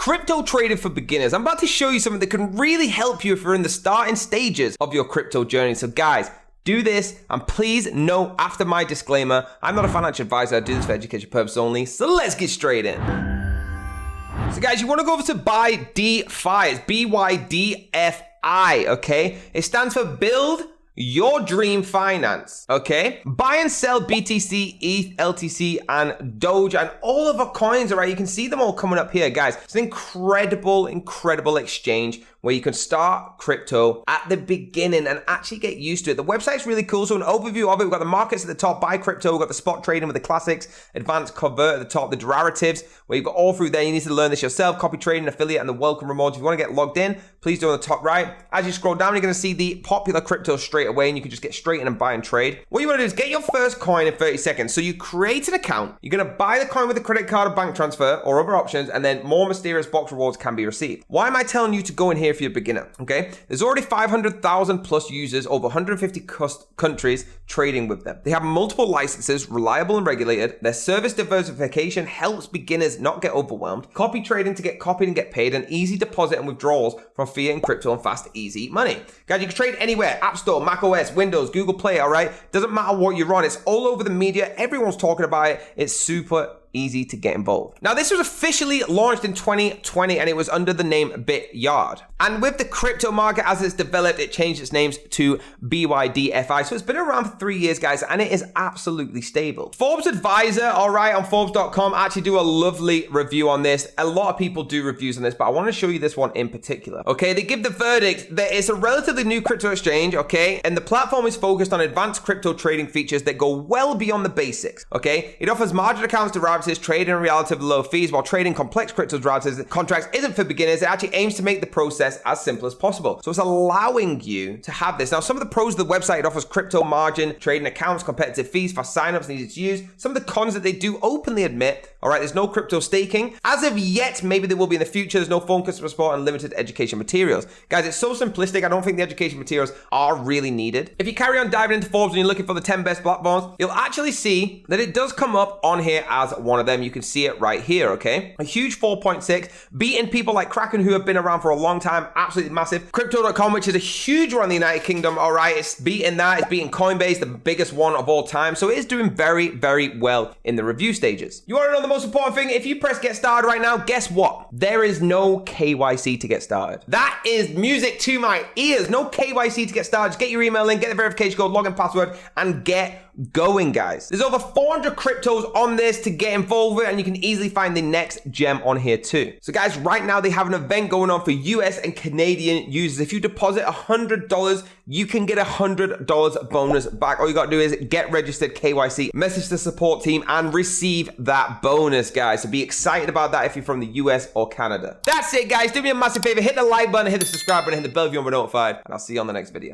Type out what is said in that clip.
crypto trading for beginners. I'm about to show you something that can really help you if you're in the starting stages of your crypto journey. So guys, do this, and please note after my disclaimer, I'm not a financial advisor, I do this for education purposes only, so let's get straight in. So guys, you want to go over to Bydfi, it's BYDFI, okay? It stands for Build Your Dream Finance, okay? Buy and sell BTC, ETH, LTC, and Doge, and all of our coins, all right? You can see them all coming up here, guys. It's an incredible exchange where you can start crypto at the beginning and actually get used to it. The website's really cool. So an overview of it, we've got the markets at the top, buy crypto, we've got the spot trading with the classics, advanced convert at the top, the derivatives, where you've got all through there. You need to learn this yourself, copy trading, affiliate, and the welcome rewards. If you want to get logged in, please do on the top right. As you scroll down, you're gonna see the popular crypto straight away, and you can just get straight in and buy and trade. What you wanna do is get your first coin in 30 seconds. So you create an account, you're gonna buy the coin with a credit card or bank transfer or other options, and then more mysterious box rewards can be received. Why am I telling you to go in here if you're a beginner? Okay, there's already 500,000 plus users, over 150 countries trading with them. They have multiple licenses, reliable and regulated. Their service diversification helps beginners not get overwhelmed. Copy trading to get copied and get paid, and easy deposit and withdrawals from fiat and crypto, and fast, easy money. Guys, you can trade anywhere, App Store, Mac OS, Windows, Google Play, all right? Doesn't matter what you're on. It's all over the media. Everyone's talking about it. It's super easy to get involved. Now, this was officially launched in 2020, and it was under the name Bityard. And with the crypto market as it's developed, it changed its names to BYDFI. So it's been around for 3 years, guys, and it is absolutely stable. Forbes Advisor, all right, on Forbes.com, actually do a lovely review on this. A lot of people do reviews on this, but I want to show you this one in particular. Okay, they give the verdict that it's a relatively new crypto exchange, okay, and the platform is focused on advanced crypto trading features that go well beyond the basics, okay? It offers margin accounts, derivatives, trading in relatively low fees, while trading complex crypto derivatives contracts isn't for beginners. It actually aims to make the process as simple as possible. So it's allowing you to have this. Now, some of the pros of the website, it offers crypto margin, trading accounts, competitive fees, fast signups, and easy to use. Some of the cons that they do openly admit, all right, there's no crypto staking. As of yet, maybe there will be in the future. There's no phone customer support and limited education materials. Guys, it's so simplistic. I don't think the education materials are really needed. If you carry on diving into Forbes and you're looking for the 10 best platforms, you'll actually see that it does come up on here as one of them. You can see it right here, okay? A huge 4.6, beating people like Kraken, who have been around for a long time, absolutely massive. Crypto.com, which is a huge one in the United Kingdom, all right? It's beating that. It's beating Coinbase, the biggest one of all time. So it is doing very well in the review stages. You want to know the most important thing? If you press get started right now, guess what? There is no KYC to get started. That is music to my ears. No KYC to get started. Just get your email in, get the verification code, login password, and get going, guys. There's over 400 cryptos on this to get involved with, and you can easily find the next gem on here too. So guys, right now they have an event going on for US and Canadian users. If you deposit $100, you can get $100 bonus back. All you got to do is get registered, KYC, message the support team, and receive that bonus, guys. So be excited about that if you're from the US or Canada. That's it, guys. Do me a massive favor, hit the like button, hit the subscribe button, hit the bell if you want to be notified, and I'll see you on the next video.